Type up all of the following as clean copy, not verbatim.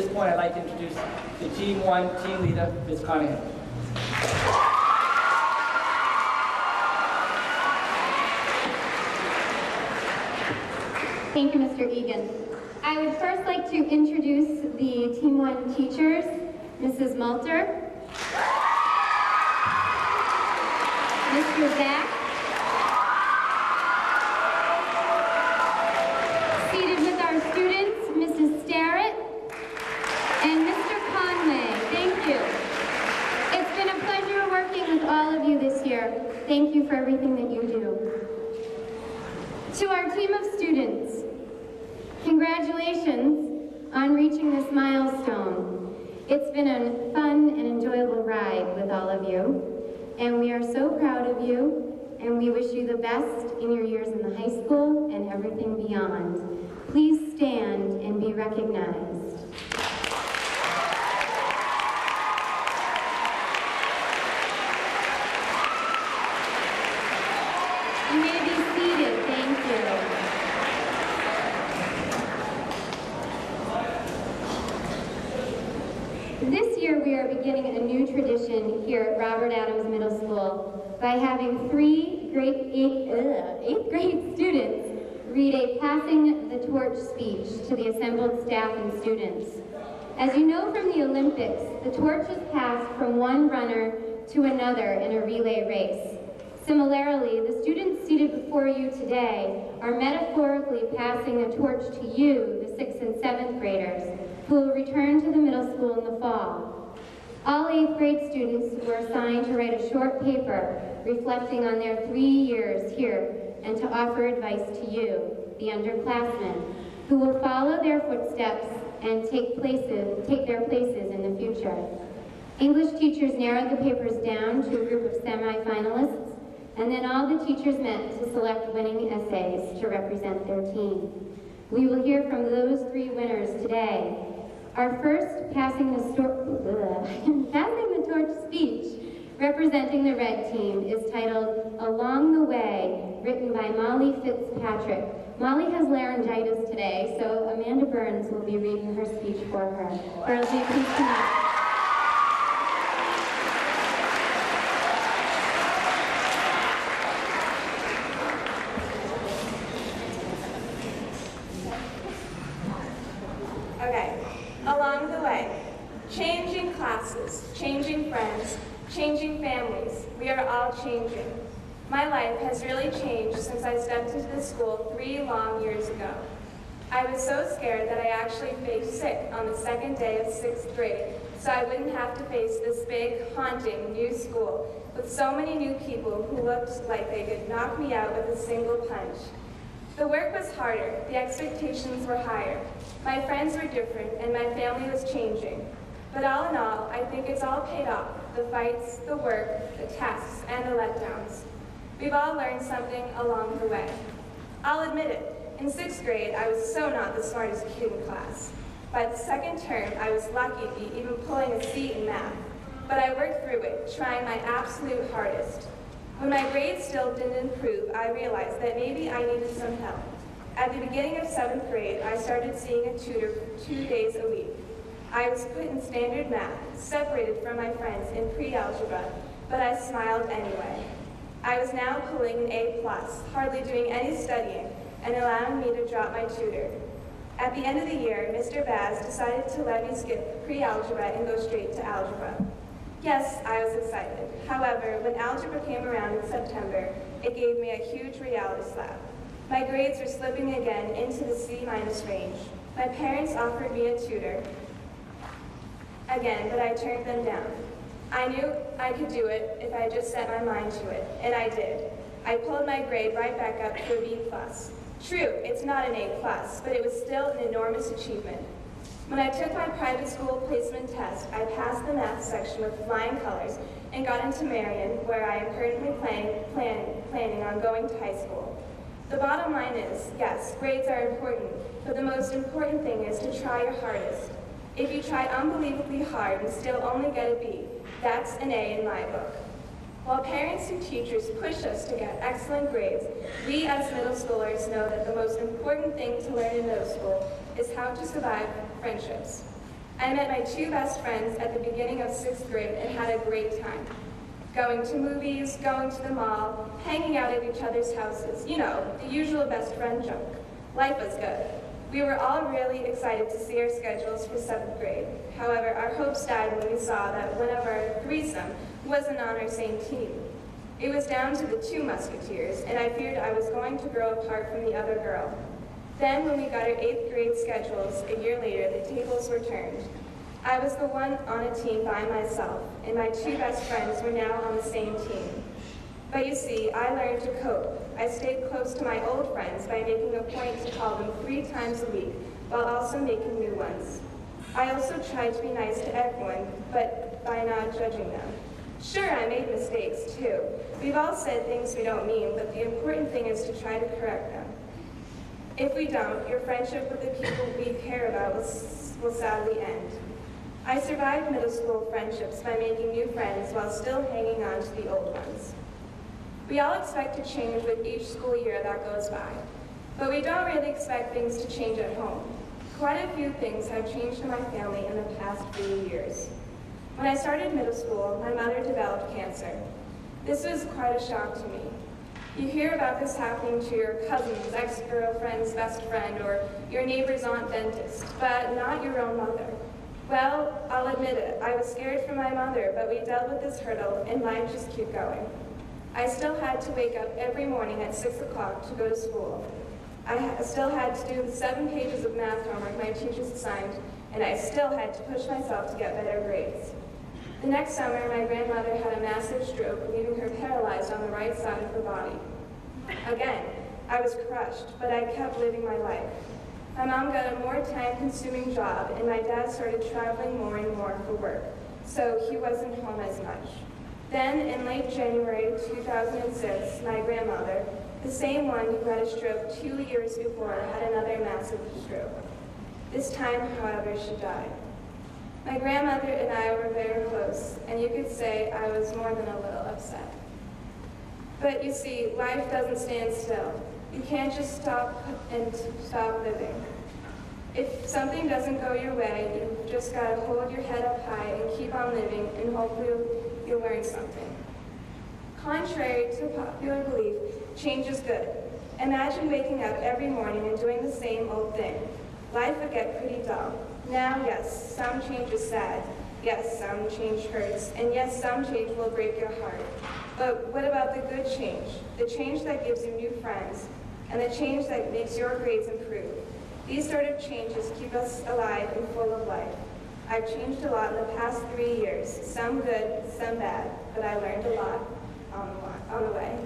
this point, I'd like to introduce the Team 1 team leader, Ms. Conahan. Thank you, Mr. Egan. I would first like to introduce the Team 1 teachers, Mrs. Malter, Mr. Zach, seated with our students, Mrs. Starrett, and Mr. Conway. Thank you. It's been a pleasure working with all of you this year. Thank you for everything that you do. To our team of students, congratulations on reaching this milestone. It's been a fun and enjoyable ride with all of you, and we are so proud of you, and we wish you the best in your years in the high school and everything beyond. Please stand and be recognized. You may be seated. Thank you. This year we are beginning a new tradition here at Robert Adams Middle School by having three eighth grade students read a passing the torch speech to the assembled staff and students. As you know from the Olympics, the torch is passed from one runner to another in a relay race. Similarly, the students seated before you today are metaphorically passing a torch to you, the 6th and 7th graders, who will return to the middle school in the fall. All 8th grade students were assigned to write a short paper reflecting on their 3 years here and to offer advice to you, the underclassmen, who will follow their footsteps and take their places in the future. English teachers narrowed the papers down to a group of semi-finalists, and then all the teachers met to select winning essays to represent their team. We will hear from those 3 winners today. Our first passing the torch speech representing the red team is titled Along the Way, written by Molly Fitzpatrick. Molly has laryngitis today, so Amanda Burns will be reading her speech for her. Girls, will you please come up? Along the way, changing classes, changing friends, changing families, we are all changing. My life has really changed since I stepped into this school 3 long years ago. I was so scared that I actually faked sick on the 2nd day of 6th grade, so I wouldn't have to face this big, haunting new school with so many new people who looked like they could knock me out with a single punch. The work was harder, the expectations were higher. My friends were different, and my family was changing. But all in all, I think it's all paid off. The fights, the work, the tests, and the letdowns. We've all learned something along the way. I'll admit it, in 6th grade, I was so not the smartest kid in class. By the 2nd term, I was lucky to be even pulling a C in math. But I worked through it, trying my absolute hardest. When my grades still didn't improve, I realized that maybe I needed some help. At the beginning of 7th grade, I started seeing a tutor 2 days a week. I was put in standard math, separated from my friends in pre-algebra, but I smiled anyway. I was now pulling an A+, hardly doing any studying, and allowing me to drop my tutor. At the end of the year, Mr. Baz decided to let me skip pre-algebra and go straight to algebra. Yes, I was excited. However, when algebra came around in September, it gave me a huge reality slap. My grades were slipping again into the C- range. My parents offered me a tutor again, but I turned them down. I knew I could do it if I just set my mind to it, and I did. I pulled my grade right back up to a B+. True, it's not an A+, but it was still an enormous achievement. When I took my private school placement test, I passed the math section with flying colors and got into Marion, where I am currently planning on going to high school. The bottom line is, yes, grades are important, but the most important thing is to try your hardest. If you try unbelievably hard and still only get a B, that's an A in my book. While parents and teachers push us to get excellent grades, we as middle schoolers know that the most important thing to learn in middle school is how to survive friendships. I met my two best friends at the beginning of 6th grade and had a great time. Going to movies, going to the mall, hanging out at each other's houses. You know, the usual best friend joke. Life was good. We were all really excited to see our schedules for 7th grade. However, our hopes died when we saw that one of our threesome wasn't on our same team. It was down to the two Musketeers, and I feared I was going to grow apart from the other girl. Then, when we got our 8th grade schedules, a year later, the tables were turned. I was the one on a team by myself, and my two best friends were now on the same team. But you see, I learned to cope. I stayed close to my old friends by making a point to call them 3 times a week, while also making new ones. I also tried to be nice to everyone, but by not judging them. Sure, I made mistakes, too. We've all said things we don't mean, but the important thing is to try to correct them. If we don't, your friendship with the people we care about will sadly end. I survived middle school friendships by making new friends while still hanging on to the old ones. We all expect to change with each school year that goes by, but we don't really expect things to change at home. Quite a few things have changed in my family in the past few years. When I started middle school, my mother developed cancer. This was quite a shock to me. You hear about this happening to your cousin's ex-girlfriend's best friend or your neighbor's aunt dentist, but not your own mother. Well, I'll admit it, I was scared for my mother, but we dealt with this hurdle and life just kept going. I still had to wake up every morning at 6 o'clock to go to school. I still had to do the 7 pages of math homework my teachers assigned, and I still had to push myself to get better grades. The next summer, my grandmother had a massive stroke, leaving her paralyzed on the right side of her body. Again, I was crushed, but I kept living my life. My mom got a more time-consuming job, and my dad started traveling more and more for work, so he wasn't home as much. Then, in late January 2006, my grandmother, the same one who had a stroke 2 years before, had another massive stroke. This time, however, she died. My grandmother and I were very close, and you could say I was more than a little upset. But you see, life doesn't stand still. You can't just stop living. If something doesn't go your way, you've just got to hold your head up high and keep on living, and hopefully you'll learn something. Contrary to popular belief, change is good. Imagine waking up every morning and doing the same old thing. Life would get pretty dull. Now, yes, some change is sad. Yes, some change hurts. And yes, some change will break your heart. But what about the good change? The change that gives you new friends, and the change that makes your grades improve. These sort of changes keep us alive and full of life. I've changed a lot in the past 3 years, some good, some bad, but I learned a lot on the way.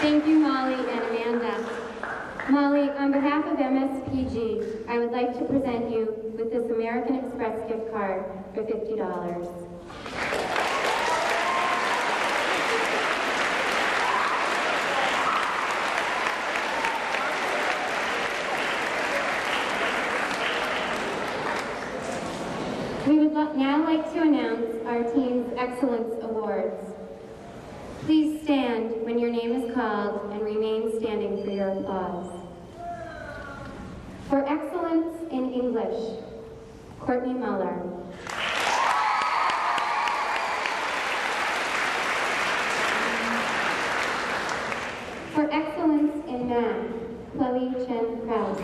Thank you, Molly and Amanda. Molly, on behalf of MSPG, I would like to present you with this American Express gift card for $50. We would now like to announce our team's Excellence Awards. Please stand when your name is called and remain standing for your applause. For excellence in English, Courtney Muller. For excellence in math, Chloe Chen Krause.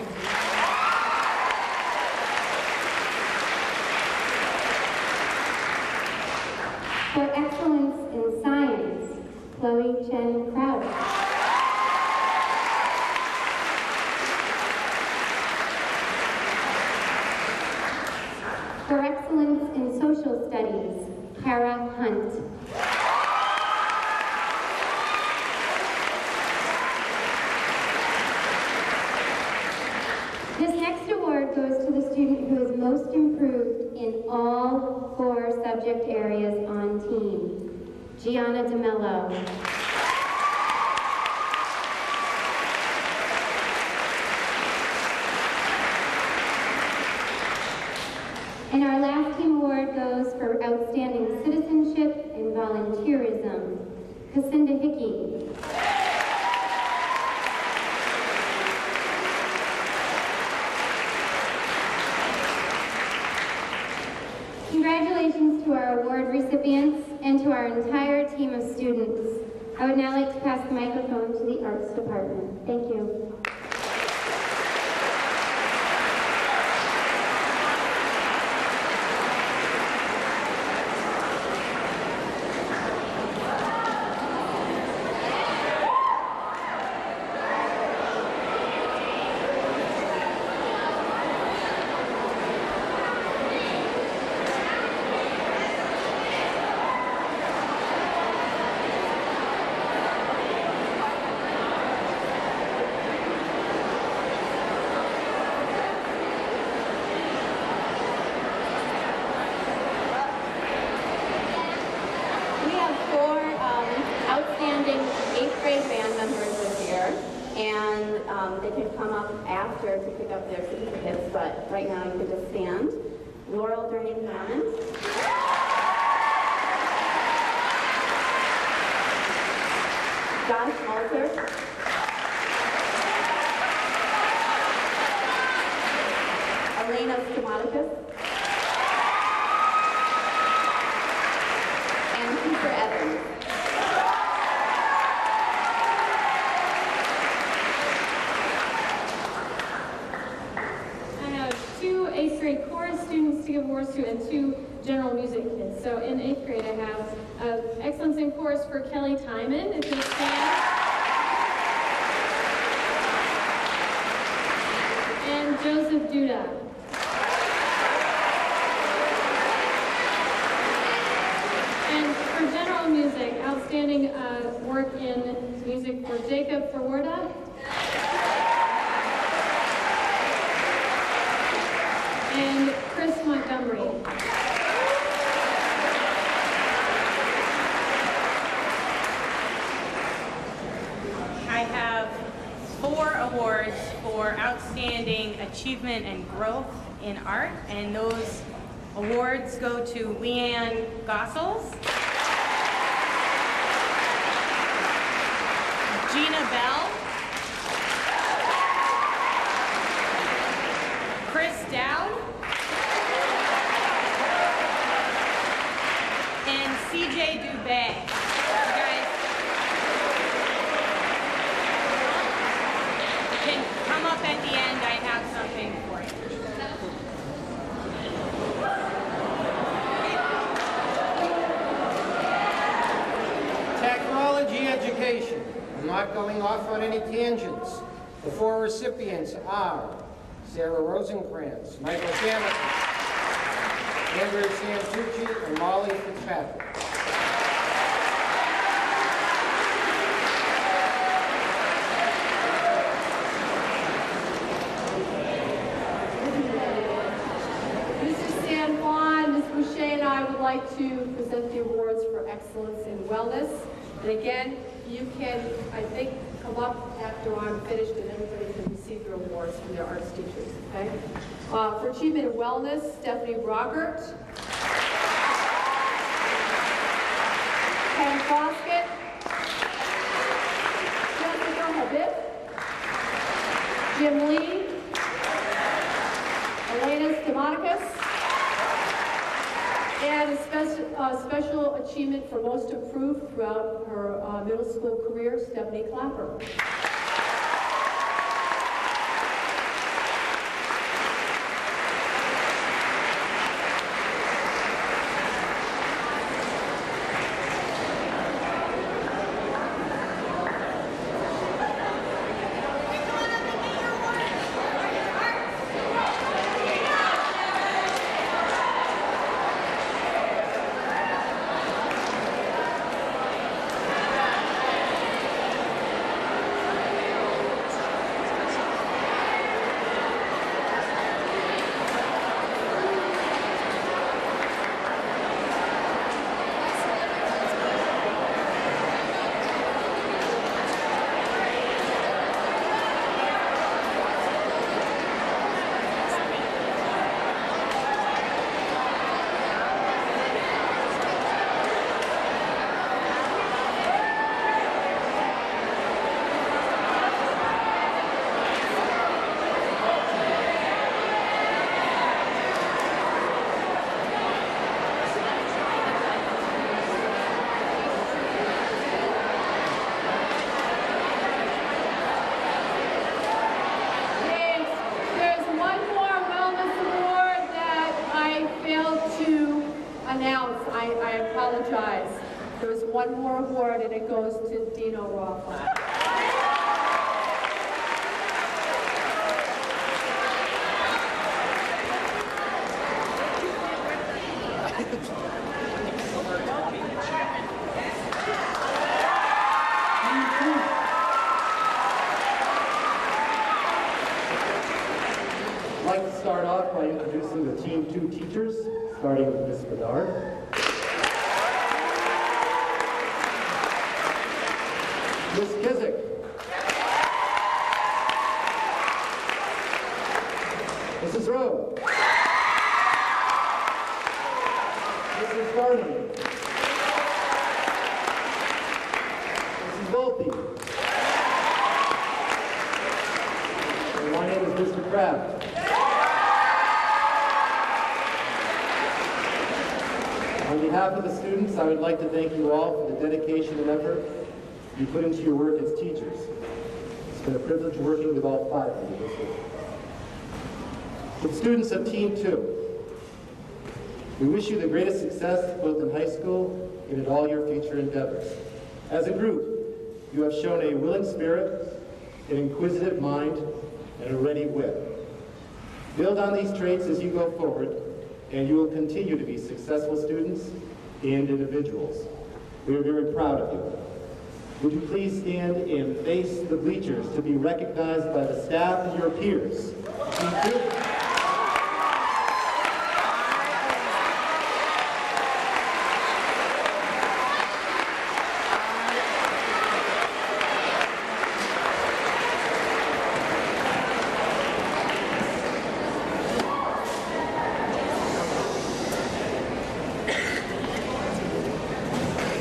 For excellence in science, Chloe Chen Krause. For excellence in social studies, Kara Hunt. This next award goes to the student who is most improved in all 4 subject areas on team, Gianna DeMello. And our last team award goes for outstanding citizenship and volunteerism, Cassandra Hickey. Congratulations to our award recipients and to our entire team of students. I would now like to pass the microphone to the Arts Department. Thank you. They can come up after to pick up their certificates, but right now you can just stand. Laurel Durning Hammond. Josh Malter. Elena Stomaticus. And Cooper Evans. Grade chorus students to give awards to and 2 general music kids. So in 8th grade I have excellence in chorus for Kelly Timon, if you stand. And Joseph Duda. And for general music, outstanding work in music for Jacob Forwarda. And Chris Montgomery. I have 4 awards for outstanding achievement and growth in art, and those awards go to Leanne Gossels, Gina Bell, Chris Dowd, and CJ Dubé. You guys can come up at the end. I have something for you. Technology education. I'm not going off on any tangents. The 4 recipients are Sarah Rosenkrantz, Michael Jamison, Andrew Santucci, and Molly Fitzpatrick. Mr. San Juan, Ms. Boucher, and I would like to present the awards for excellence in wellness. And again, you can, I think, come up after I'm finished and everybody can receive their awards from their arts teachers, okay? For achievement in wellness, Stephanie Brockert. Ken Foskett. Jessica Habib. Jim Lee. Elena Stomaticus. And a special achievement for most improved throughout her middle school career, Stephanie Clapper. announce, I apologize. There's one more award, and it goes to Dino Rothblatt. I'd like to start off by introducing the Team 2 teachers, starting with Ms. Bedard. Ms. Kizik. Mrs. Rowe. Mrs. Barnum. Mrs. Volpe. And my name is Mr. Kraft. On behalf of the students, I would like to thank you all for the dedication and effort you put into your work as teachers. It's been a privilege working with all 5 of you this week. To the students of Team 2, we wish you the greatest success both in high school and in all your future endeavors. As a group, you have shown a willing spirit, an inquisitive mind, and a ready wit. Build on these traits as you go forward, and you will continue to be successful students and individuals. We are very proud of you. Would you please stand and face the bleachers to be recognized by the staff and your peers? Team 2.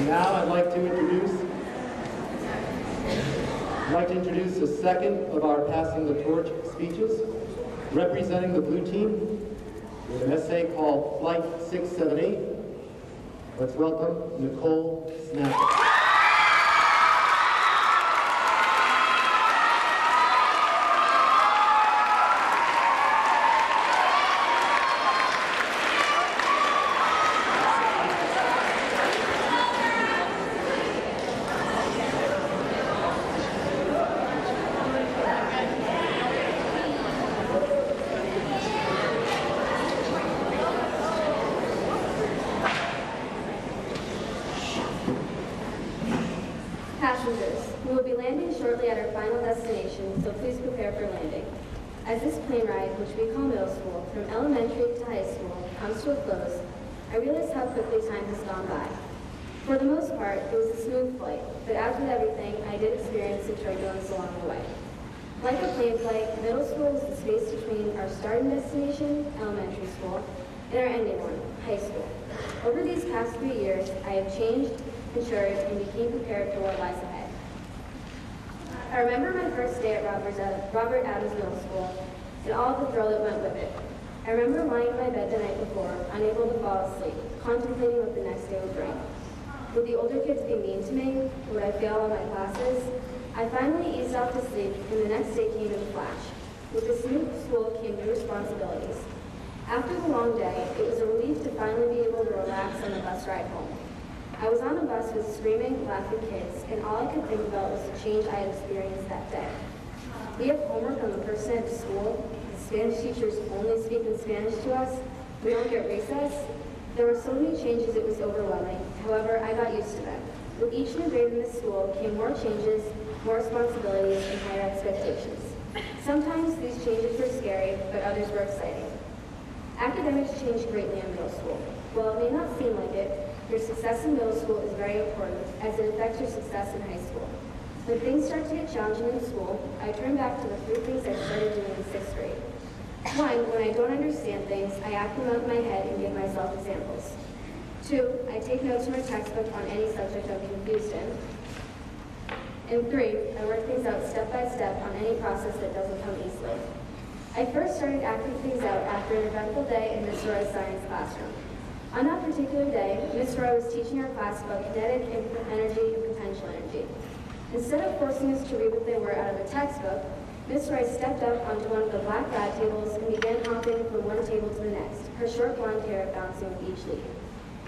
Now I'd like to introduce the second of our Passing the Torch speeches. Representing the blue team with an essay called Flight 678. Let's welcome Nicole Snapper. Passengers, we will be landing shortly at our final destination, so please prepare for landing. As this plane ride, which we call middle school, from elementary to high school, comes to a close, I realize how quickly time has gone by. For the most part, it was a smooth flight, but as with everything, I did experience some turbulence along the way. Like a plane flight, middle school is the space between our starting destination, elementary school, and our ending one, high school. Over these past 3 years, I have changed, matured, and became prepared for what lies ahead. I remember my first day at Robert Adams Middle School and all the thrill that went with it. I remember lying in my bed the night before, unable to fall asleep, contemplating what the next day would bring. Would the older kids be mean to me? Would I fail all my classes? I finally eased off to sleep, and the next day came in a flash. With this new school came new responsibilities. After the long day, it was a relief to finally be able to relax on the bus ride home. I was on a bus with screaming, laughing kids, and all I could think about was the change I had experienced that day. We have homework on the first day of school. The Spanish teachers only speak in Spanish to us. We don't get recess. There were so many changes it was overwhelming. However, I got used to them. With each new grade in this school came more changes, more responsibilities, and higher expectations. Sometimes these changes were scary, but others were exciting. Academics changed greatly in middle school. While it may not seem like it, your success in middle school is very important as it affects your success in high school. When things start to get challenging in school, I turn back to the 3 things I started doing in 6th grade. 1, when I don't understand things, I act them out in my head and give myself examples. 2, I take notes from a textbook on any subject I'm confused in. And 3, I work things out step by step on any process that doesn't come easily. I first started acting things out after an eventful day in Miss Roy's science classroom. On that particular day, Miss Roy was teaching our class about kinetic energy and potential energy. Instead of forcing us to read what they were out of a textbook, Miss Roy stepped up onto one of the black grad tables and began hopping from one table to the next, her short blonde hair bouncing with each leap.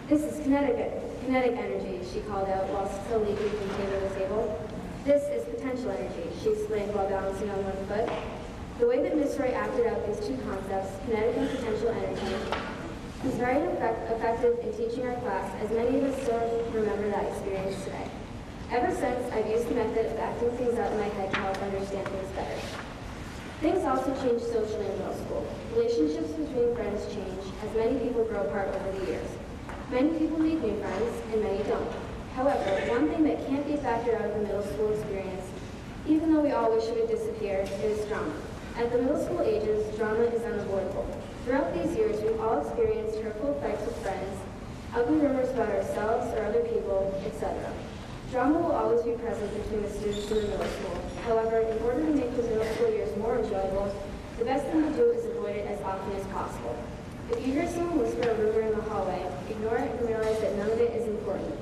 This is kinetic energy, she called out while still leaping from table to table. This is potential energy, she explained while balancing on one foot. The way that Miss Roy acted out these two concepts, kinetic and potential energy, was very effective in teaching our class, as many of us still remember that experience today. Ever since, I've used the method of acting things out in my head to help understand things better. Things also change socially in middle school. Relationships between friends change as many people grow apart over the years. Many people make new friends, and many don't. However, one thing that can't be factored out of the middle school experience, even though we all wish it would disappear, is drama. At the middle school ages, drama is unavoidable. Throughout these years, we've all experienced hurtful fights with friends, ugly rumors about ourselves or other people, etc. Drama will always be present between the students in the middle school. However, in order to make the middle school years more enjoyable, the best thing to do is avoid it as often as possible. If you hear someone whisper a rumor in the hallway, ignore it and realize that none of it is important.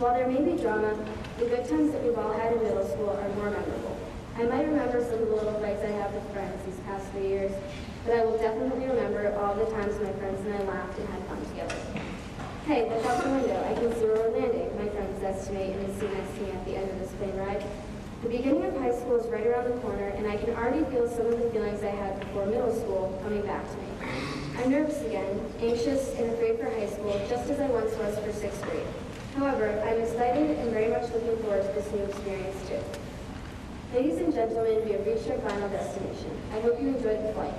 While there may be drama, the good times that we've all had in middle school are more memorable. I might remember some of the little fights I have with friends these past 3 years, but I will definitely remember all the times my friends and I laughed and had fun together. Hey, look out the window. I can see Royal Landing, my friend says to me and is seen next to me at the end of this plane ride. The beginning of high school is right around the corner, and I can already feel some of the feelings I had before middle school coming back to me. I'm nervous again, anxious and afraid for high school, just as I once was for 6th grade. However, I'm excited and very much looking forward to this new experience too. Ladies and gentlemen, we have reached our final destination. I hope you enjoyed the flight.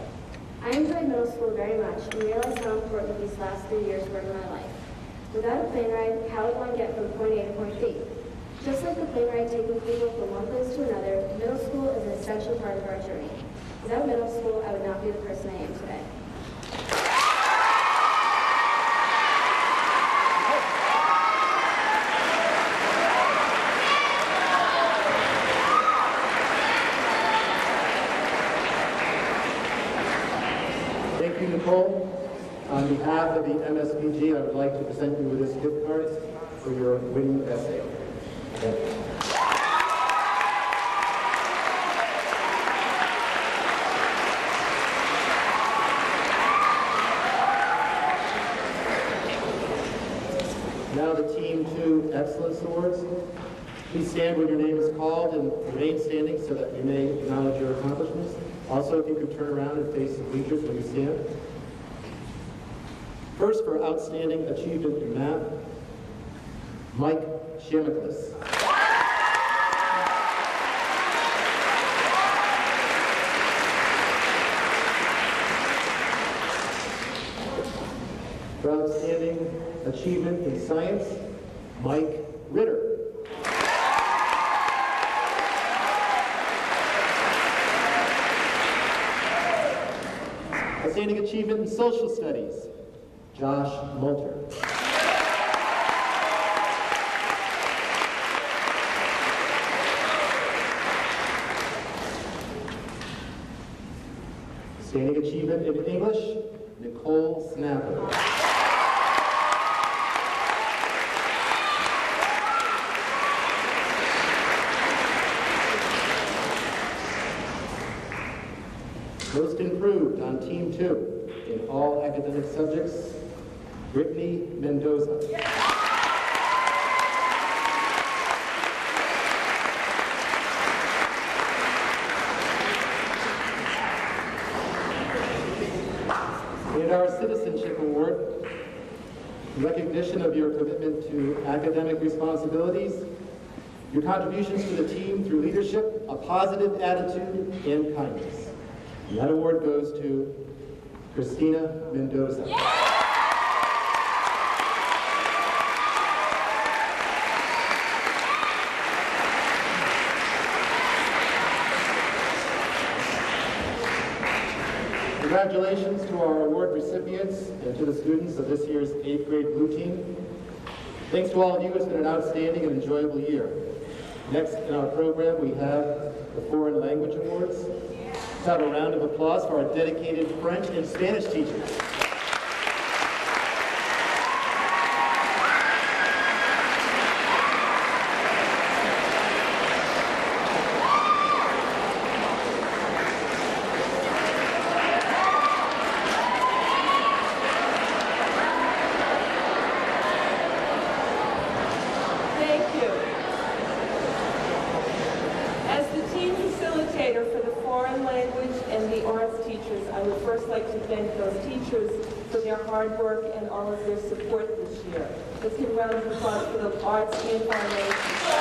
I enjoyed middle school very much and realized how important these last 3 years were in my life. Without a plane ride, how would one get from point A to point B? Just like the plane ride taking people from one place to another, middle school is an essential part of our journey. Without middle school, I would not be the person I am today. Thank you, Nicole. On behalf of the MSPG, I would like to present you with this gift card for your winning essay. Thank you. Now the Team 2 Excellence Awards. Please stand when your name is called and remain standing so that we may acknowledge your accomplishments. Also, if you could turn around and face the bleachers when you stand. First, for Outstanding Achievement in Math, Mike Shamiklis. For Outstanding Achievement in Science, Mike Ritter. Outstanding Achievement in Social Studies, Josh Moulter. Outstanding Achievement in English, Nicole Snapper. Most Improved on Team 2 in all academic subjects, Brittany Mendoza. And our Citizenship Award, in recognition of your commitment to academic responsibilities, your contributions to the team through leadership, a positive attitude, and kindness. And that award goes to Christina Mendoza. Congratulations to our award recipients and to the students of this year's 8th grade Blue Team. Thanks to all of you. It's been an outstanding and enjoyable year. Next in our program, we have the Foreign Language Awards. Let's have a round of applause for our dedicated French and Spanish teachers. Thank you. As the team facilitator for the foreign language and the arts teachers, I would first like to thank those teachers for their hard work and all of their support this year. Let's give a round of applause for the arts and foreign language teachers.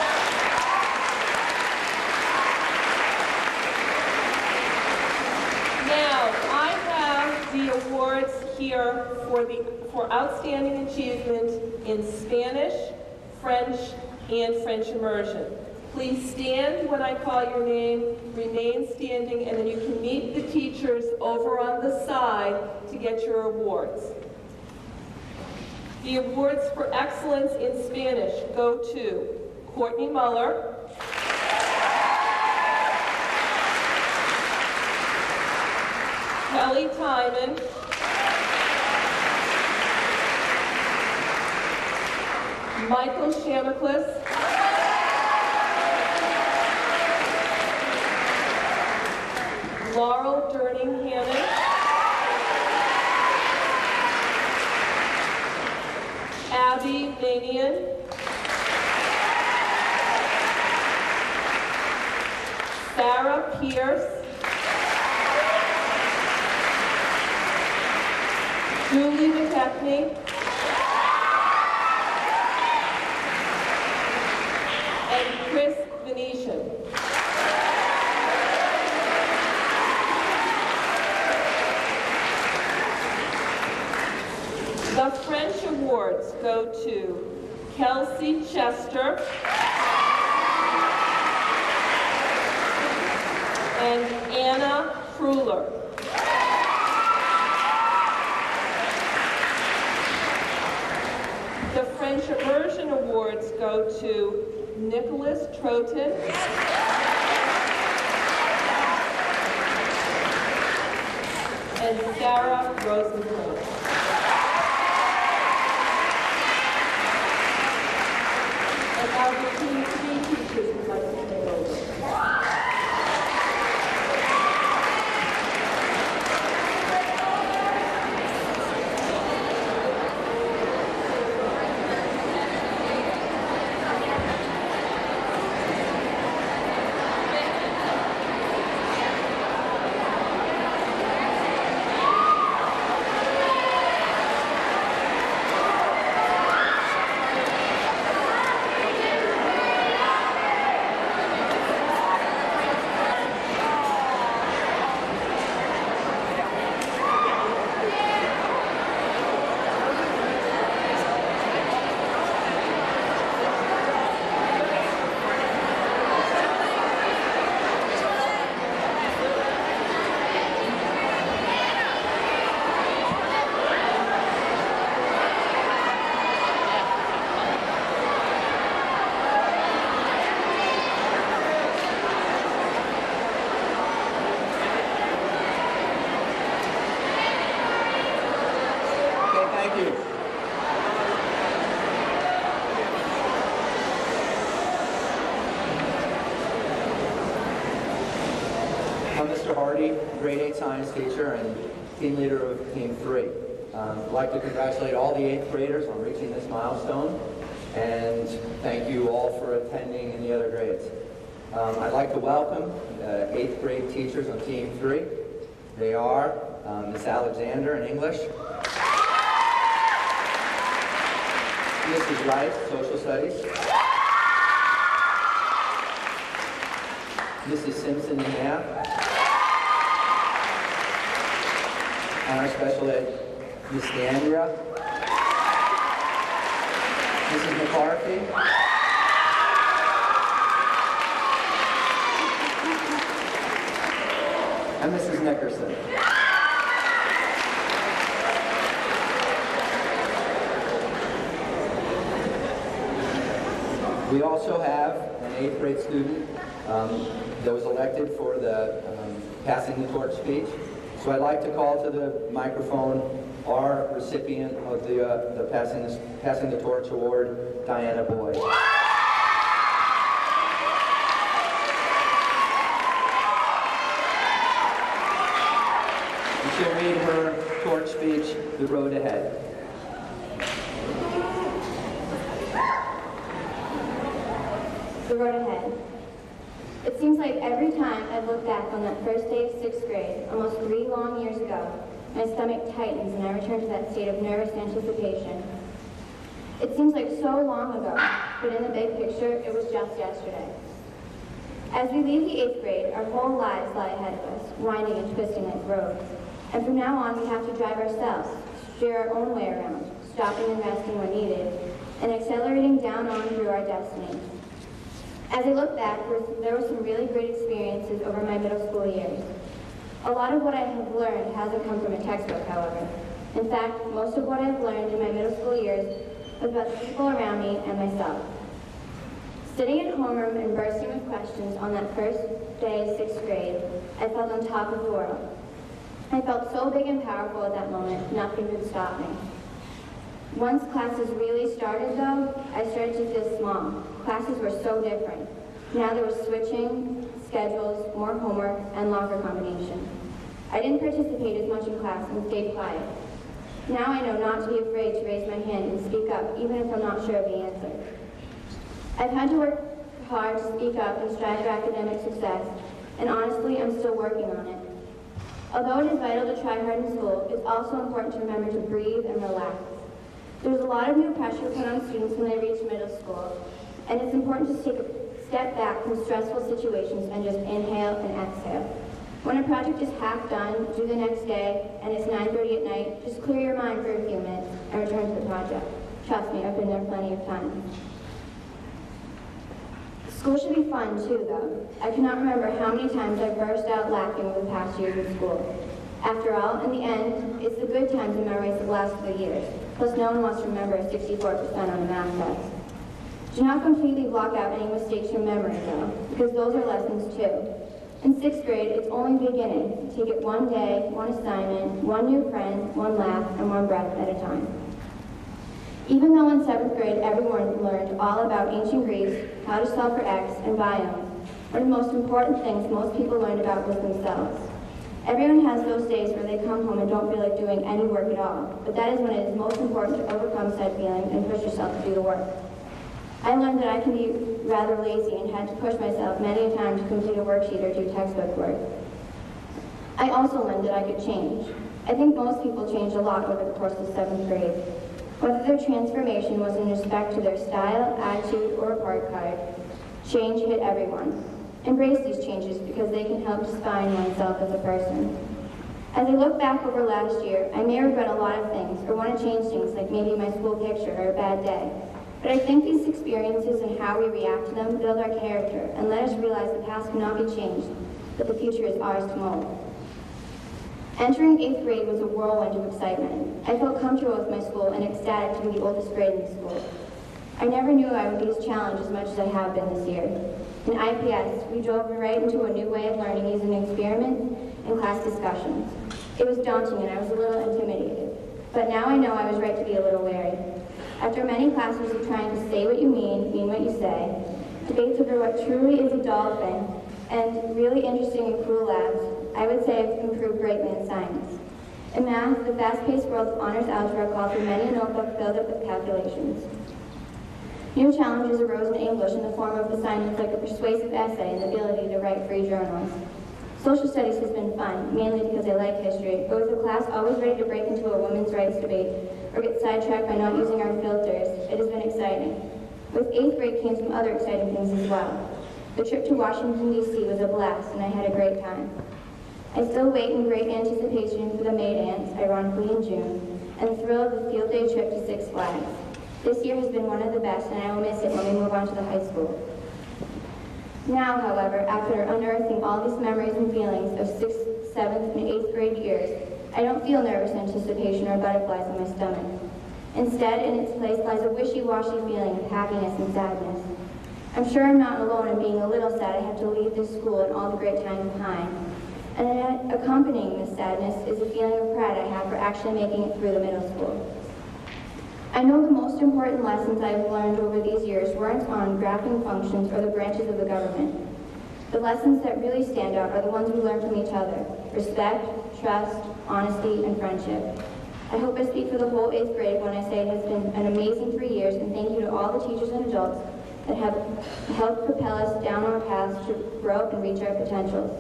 Now, I have the awards here for outstanding achievement in Spanish, French, and French immersion. Please stand when I call your name, remain standing, and then you can meet the teachers over on the side to get your awards. The awards for excellence in Spanish go to Courtney Muller, Kelly Timon, Michael Shamaclis, Laurel Durning-Hannon, Abby Manian, Sarah Pierce, Julie McKechnie, and Chris Venetian. The French awards go to Kelsey Chester and Anna Kruller. The French immersion awards go to Nicholas Trotin and Sarah Rosenthal. And now the team three teachers would like to take over. Grade 8 science teacher and team leader of Team 3. I'd like to congratulate all the 8th graders on reaching this milestone, and thank you all for attending in the other grades. I'd like to welcome 8th grade teachers on Team 3. They are Miss Alexander in English, Mrs. Rice, Social Studies, Mrs. Simpson in Math, and our special ed, Ms. DeAndrea, Mrs. McCarthy, and Mrs. Nickerson. We also have an 8th grade student that was elected for the Passing the Torch speech. So I'd like to call to the microphone our recipient of the Passing the Torch Award, Diana Boyd. And she'll read her torch speech, The Road Ahead. road ahead. It seems like every time I look back on that first day of 6th grade, almost 3 long years ago, my stomach tightens and I return to that state of nervous anticipation. It seems like so long ago, but in the big picture, it was just yesterday. As we leave the 8th grade, our whole lives lie ahead of us, winding and twisting like roads. And from now on, we have to drive ourselves, steer our own way around, stopping and resting when needed, and accelerating down on through our destiny. As I look back, there were some really great experiences over my middle school years. A lot of what I have learned hasn't come from a textbook, however. In fact, most of what I've learned in my middle school years was about the people around me and myself. Sitting in homeroom and bursting with questions on that first day of 6th grade, I felt on top of the world. I felt so big and powerful at that moment, nothing could stop me. Once classes really started, though, I started to feel small. Classes were so different. Now there was switching, schedules, more homework, and locker combination. I didn't participate as much in class and stayed quiet. Now I know not to be afraid to raise my hand and speak up, even if I'm not sure of the answer. I've had to work hard to speak up and strive for academic success, and honestly, I'm still working on it. Although it is vital to try hard in school, it's also important to remember to breathe and relax. There's a lot of new pressure put on students when they reach middle school, and it's important to take a step back from stressful situations and just inhale and exhale. When a project is half done, due the next day, and it's 9:30 at night, just clear your mind for a few minutes and return to the project. Trust me, I've been there plenty of times. School should be fun too, though. I cannot remember how many times I burst out laughing over the past years in school. After all, in the end, it's the good times and memories that last for the years. Plus, no one wants to remember 64% on a math test. Do not completely block out any mistakes from memory, though, because those are lessons too. In 6th grade, it's only beginning. Take it one day, one assignment, one new friend, one laugh, and one breath at a time. Even though in 7th grade everyone learned all about ancient Greece, how to solve for x, and biomes, one of the most important things most people learned about was themselves. Everyone has those days where they come home and don't feel like doing any work at all, but that is when it is most important to overcome said feelings and push yourself to do the work. I learned that I can be rather lazy and had to push myself many a time to complete a worksheet or do textbook work. I also learned that I could change. I think most people change a lot over the course of 7th grade. Whether their transformation was in respect to their style, attitude, or report card, change hit everyone. Embrace these changes because they can help define oneself as a person. As I look back over last year, I may regret a lot of things or want to change things like maybe my school picture or a bad day. But I think these experiences and how we react to them build our character and let us realize the past cannot be changed, but the future is ours to mold. Entering 8th grade was a whirlwind of excitement. I felt comfortable with my school and ecstatic to be the oldest grade in the school. I never knew I would be as challenged as much as I have been this year. In IPS, we drove right into a new way of learning using experiments and class discussions. It was daunting and I was a little intimidated, but now I know I was right to be a little wary. After many classes of trying to say what you mean what you say, debates over what truly is a dolphin, and really interesting and cool labs, I would say I've improved greatly in science. In math, the fast-paced world of honors algebra called for many a notebook filled up with calculations. New challenges arose in English in the form of assignments like a persuasive essay and the ability to write free journals. Social studies has been fun, mainly because I like history, but with the class always ready to break into a women's rights debate or get sidetracked by not using our filters, it has been exciting. With 8th grade came some other exciting things as well. The trip to Washington, D.C. was a blast, and I had a great time. I still wait in great anticipation for the May Dance, ironically in June, and the thrill of the field day trip to Six Flags. This year has been one of the best, and I will miss it when we move on to the high school. Now, however, after unearthing all these memories and feelings of 6th, 7th, and 8th grade years, I don't feel nervous anticipation or butterflies in my stomach. Instead, in its place lies a wishy-washy feeling of happiness and sadness. I'm sure I'm not alone in being a little sad I have to leave this school and all the great times behind. And accompanying this sadness is a feeling of pride I have for actually making it through the middle school. I know the most important lessons I've learned over these years weren't on graphing functions or the branches of the government. The lessons that really stand out are the ones we learn from each other: respect, trust, honesty, and friendship. I hope I speak for the whole 8th grade when I say it has been an amazing 3 years, and thank you to all the teachers and adults that have helped propel us down our paths to grow up and reach our potentials.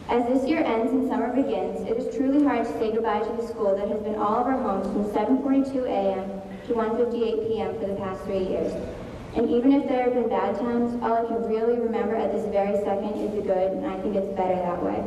As this year ends and summer begins, it is truly hard to say goodbye to the school that has been all of our homes from 7:42 a.m. to 1:58 p.m. for the past 3 years. And even if there have been bad times, all I can really remember at this very second is the good, and I think it's better that way.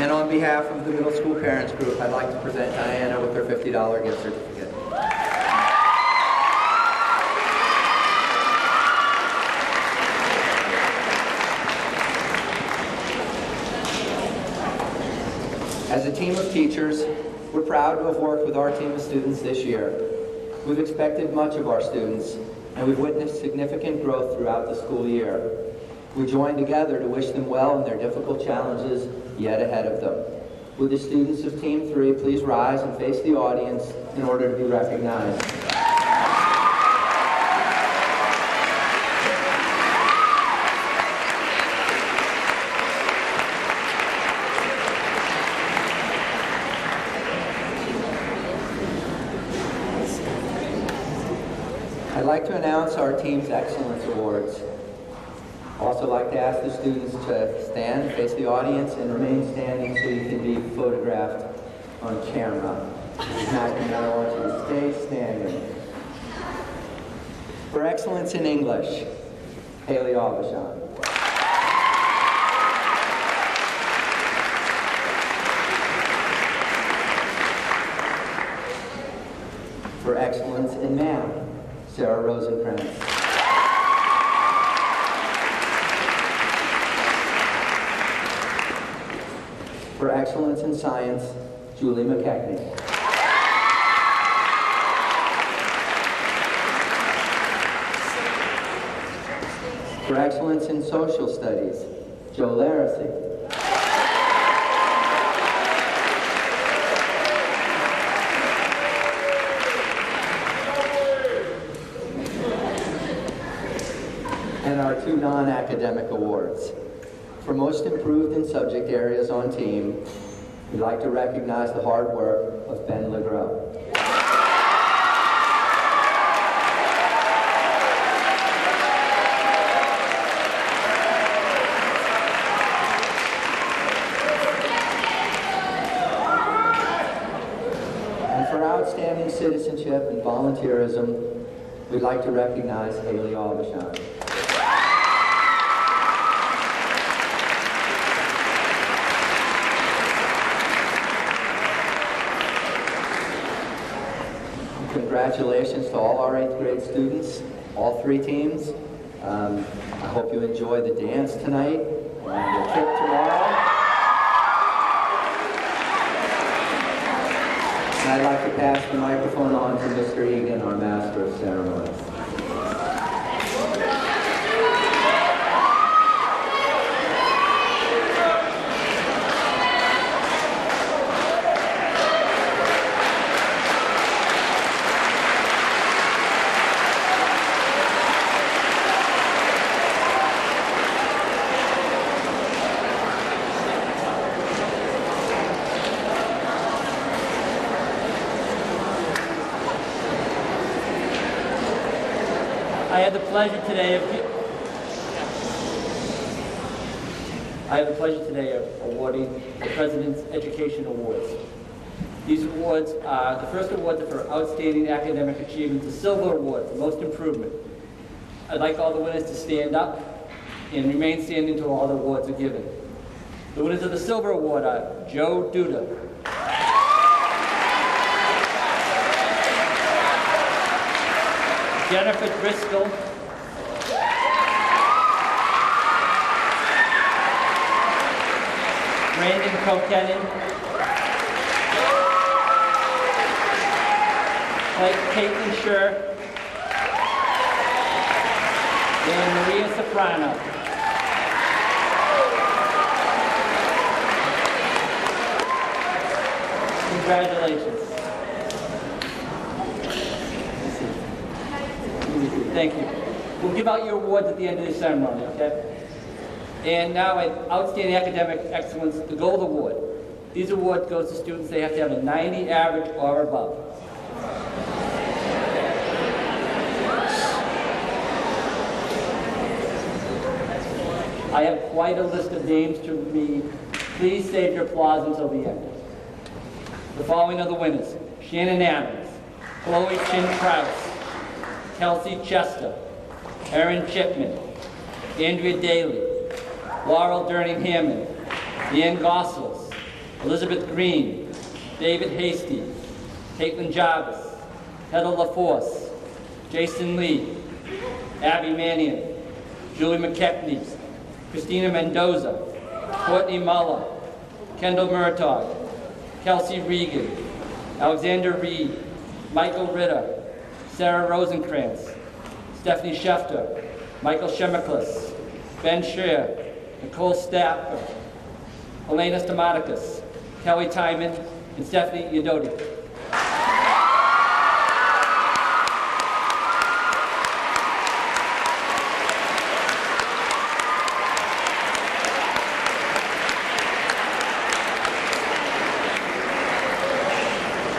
And on behalf of the middle school parents group, I'd like to present Diana with her $50 gift certificate. As a team of teachers, we're proud to have worked with our team of students this year. We've expected much of our students, and we've witnessed significant growth throughout the school year. We join together to wish them well in their difficult challenges yet ahead of them. Would the students of Team 3 please rise and face the audience in order to be recognized? I'd like to announce our team's Excellence Awards. I'd also like to ask the students to stand, face the audience, and remain standing so you can be photographed on camera. If not, I want you to stay standing. For excellence in English, Haley Aubuchon. For excellence in math, Sarah Rosencrantz. For excellence in science, Julie McKechnie. For excellence in social studies, Joe Laracy. And our two non-academic awards. For most improved in subject areas on team, we'd like to recognize the hard work of Ben Legros. And for outstanding citizenship and volunteerism, we'd like to recognize Haley Aubuchon. Congratulations to all our 8th grade students, all 3 teams. I hope you enjoy the dance tonight and the trip tomorrow. And I'd like to pass the microphone on to Mr. Egan, our Master of Ceremonies. I have the pleasure today of awarding the President's Education Awards. These awards are, the first awards are for outstanding academic achievement, the Silver Award for most improvement. I'd like all the winners to stand up and remain standing until all the awards are given. The winners of the Silver Award are Joe Duda, Jennifer Driscoll, Brandon Kokenin, Caitlin Scher, and Maria Soprano. Congratulations. Thank you. We'll give out your awards at the end of the ceremony, okay? And now, an Outstanding Academic Excellence, the Gold Award. These awards go to students, they have to have a 90 average or above. I have quite a list of names to read. Please save your applause until the end. The following are the winners: Shannon Adams, Chloe Chin Krause, Kelsey Chester, Erin Chipman, Andrea Daly, Laurel Durning Hammond, Deanne Gossels, Elizabeth Green, David Hasty, Caitlin Jarvis, Heather LaForce, Jason Lee, Abby Mannion, Julie McKechnie, Christina Mendoza, Courtney Muller, Kendall Murtaugh, Kelsey Regan, Alexander Reed, Michael Ritter, Sarah Rosenkrantz, Stephanie Schefter, Michael Shemiklis, Ben Scheer, Nicole Stapper, Elena Stamaticus, Kelly Timon, and Stephanie Yadodi.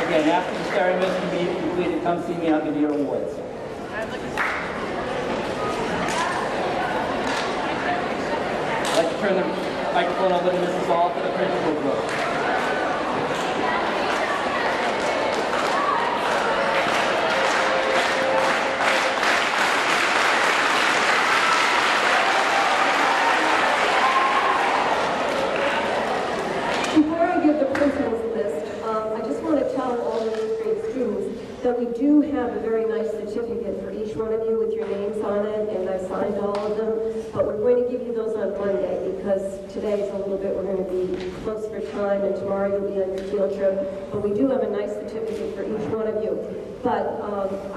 Again, after the ceremony is completed, come see me, I'll give you your awards. I'd like to turn the microphone over to Mrs. Hall for the principal's vote. Before I give the principal's list, I just want to tell all of these grade students that we do have a very nice certificate for each one of you with your names on it, and I've signed all of them, but we're going to give you those on Monday because today is a little bit, we're going to be close for time, and tomorrow you'll be on your field trip, but we do have a nice certificate for each one of you. But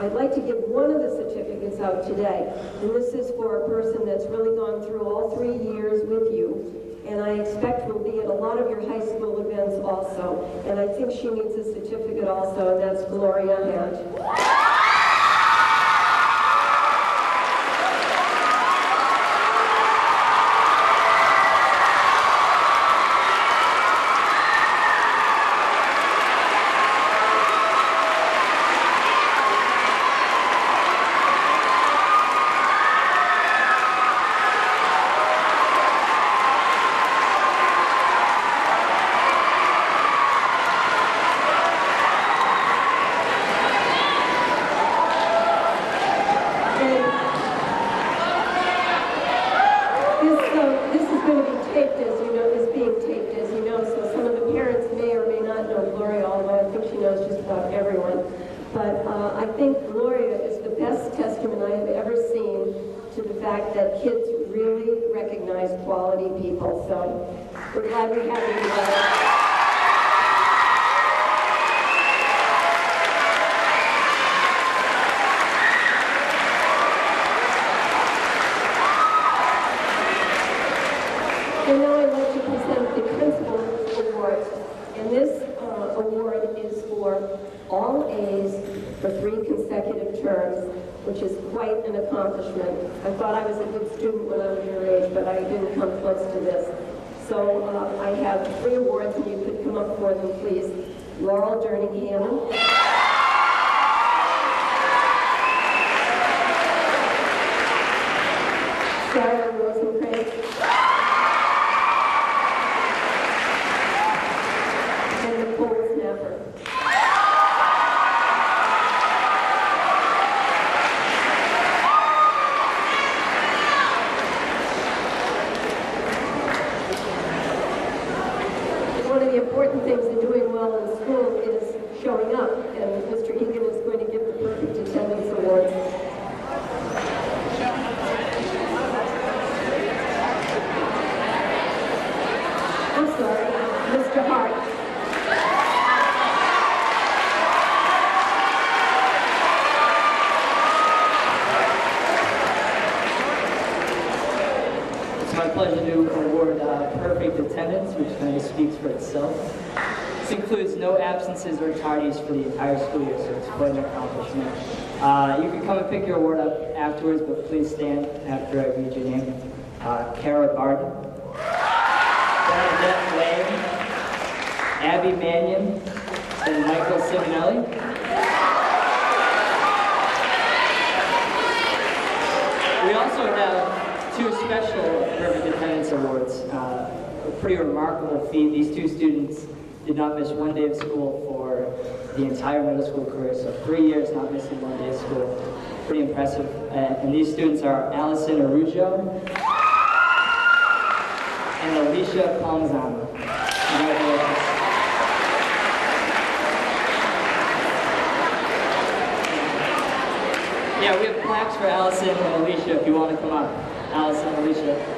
I'd like to give one of the certificates out today, and this is for a person that's really gone through all 3 years with you, and I expect will be at a lot of your high school events also. And I think she needs a certificate also, and that's Gloria Hunt. Quality people, so we're glad we have you together. And now I'd like to present the Principal's Award, and this award is for all A's for 3 consecutive terms, which is quite an accomplishment. I thought I was a good student when I was your age, but I didn't come close to this. So I have 3 awards, and you could come up for them, please. Laurel Durning Hammond. Sarah Rosenkrantz. And Nicole Snapper. Important things in doing well in school is showing up, and Mr. Egan is going to give the Perfect Attendance Award. I'm sorry, Mr. Hart. It's my pleasure to award perfect attendance, which kind of speaks for itself. This includes no absences or tardies for the entire school year, so it's quite an accomplishment. You can come and pick your award up afterwards, but please stand after I read your name. Kara Barden, Bernadette Lane, Abby Mannion, and Michael Simonelli. We also have 2 special Perfect Attendance Awards. A pretty remarkable feat. These 2 students did not miss one day of school for the entire middle school career, so 3 years not missing one day of school. Pretty impressive. And these students are Allison Arujo and Alicia Palmazano. Congratulations. Yeah, we have plaques for Allison and Alicia if you want to come up. Allison and Alicia.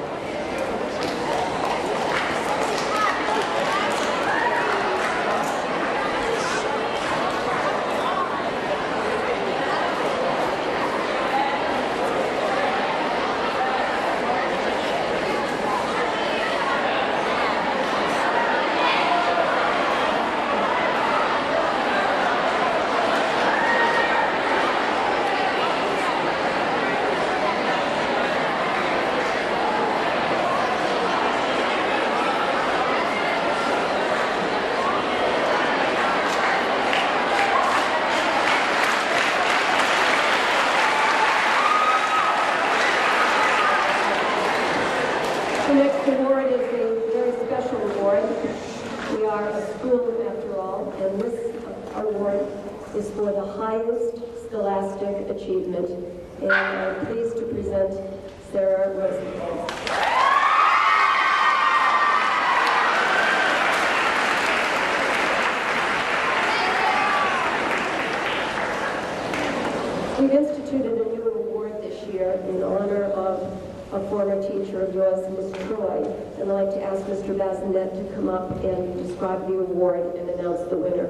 The next award is a very special award. We are a school, after all, and this award is for the highest scholastic achievement. And I'm pleased to present Sarah Rosenthal. We've instituted a new award this year in honor of a former teacher of yours, Ms. Troy, and I'd like to ask Mr. Bazinet to come up and describe the award and announce the winner.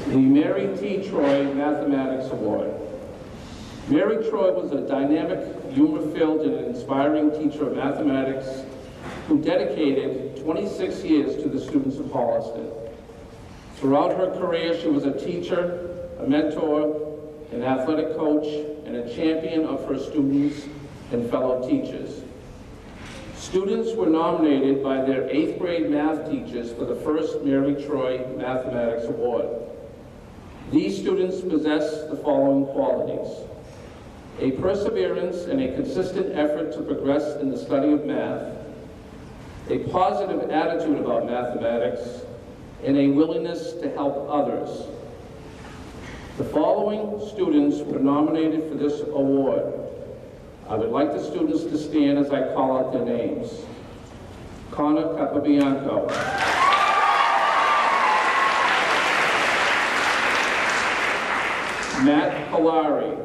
The Mary T. Troy Mathematics Award. Mary Troy was a dynamic, humor-filled, and inspiring teacher of mathematics who dedicated 26 years to the students of Holliston. Throughout her career, she was a teacher, a mentor, an athletic coach, and a champion of her students and fellow teachers. Students were nominated by their 8th grade math teachers for the first Mary Troy Mathematics Award. These students possess the following qualities: a perseverance and a consistent effort to progress in the study of math, a positive attitude about mathematics, and a willingness to help others. The following students were nominated for this award. I would like the students to stand as I call out their names. Connor Capabianco. Matt Polari.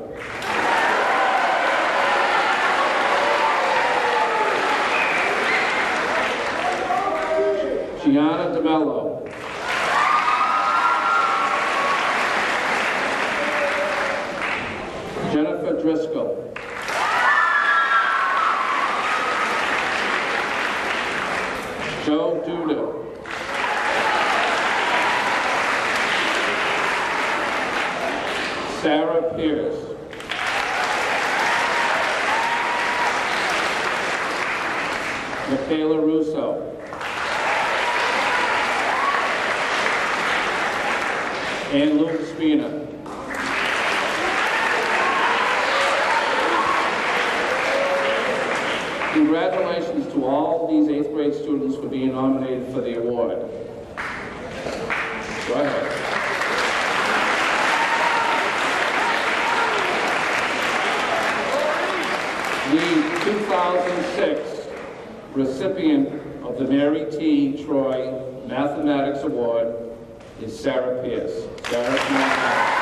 Gianna DeMello. Jennifer Driscoll. Joe Duda. Sarah Pierce. Michaela Russo. And Luke Spina. Congratulations to all these 8th grade students for being nominated for the award. Go ahead. The 2006 recipient of the Mary T. Troy Mathematics Award is Sarah Pierce. Sarah, come on up.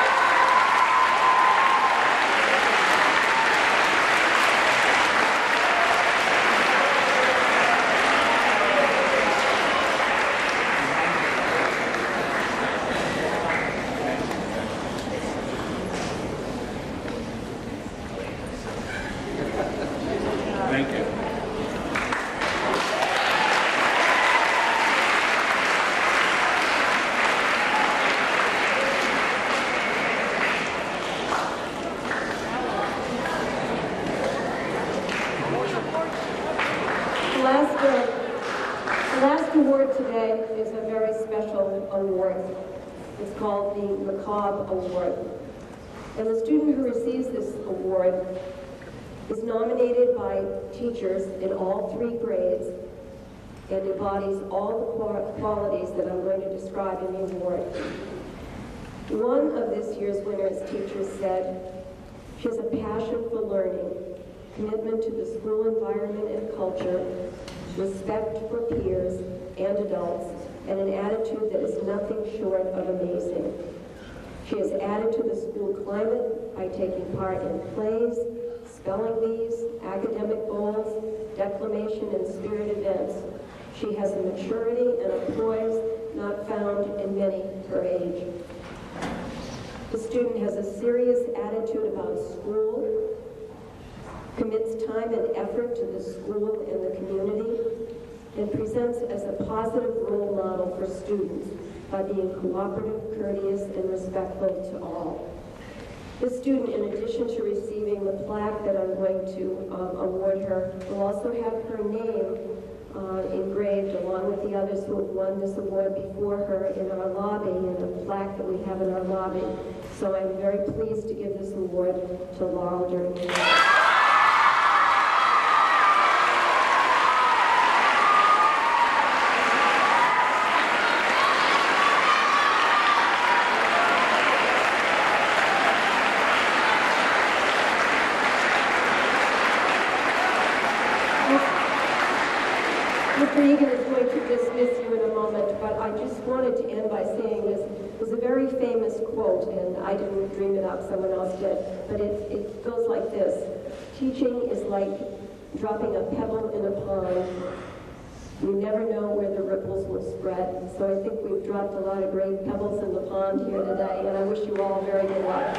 The last award today is a very special award. It's called the Macabre Award. And the student who receives this award is nominated by teachers in all 3 grades and embodies all the qualities that I'm going to describe in the award. One of this year's winners' teachers said, she has a passion for learning, commitment to the school environment and culture, respect for peers and adults, and an attitude that is nothing short of amazing. She has added to the school climate by taking part in plays, spelling bees, academic bowls, declamation, and spirit events. She has a maturity and a poise not found in many her age. The student has a serious attitude about school, commits time and effort to the school and the community, and presents as a positive role model for students by being cooperative, courteous, and respectful to all. This student, in addition to receiving the plaque that I'm going to award her, will also have her name engraved along with the others who have won this award before her in our lobby, in the plaque that we have in our lobby. So I'm very pleased to give this award to Laurel Durning. Mr. Egan is going to dismiss you in a moment, but I just wanted to end by saying this was a very famous quote, and I didn't dream it up, someone else did, but it goes like this: teaching is like dropping a pebble in a pond. You never know where the ripples will spread. So I think we've dropped a lot of great pebbles in the pond here today, and I wish you all very good luck.